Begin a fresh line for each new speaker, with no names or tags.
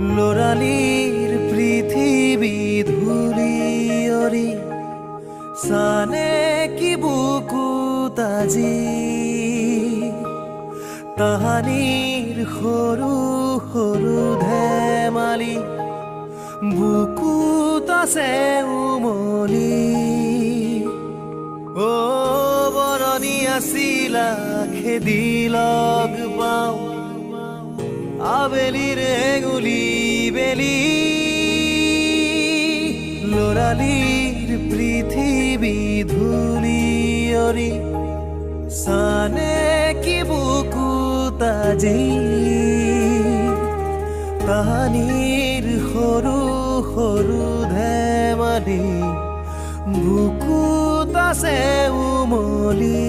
লৰালিৰ পৃথিৱী ধূলিয়ৰি সানে কি বুকুত আজি তাহানিৰ সৰু সৰু ধেমালি বুকুত আছে উমলি ও বৰণি আছিলা খেদি লগ পাওঁ আবেলিৰ এগুলি বেলি লৰালিৰ পৃথিৱী ধূলিয়ৰি সানে কি বুকুত আজি তাহানিৰ সৰু সৰু ধেমালি বুকুত আছে উমলি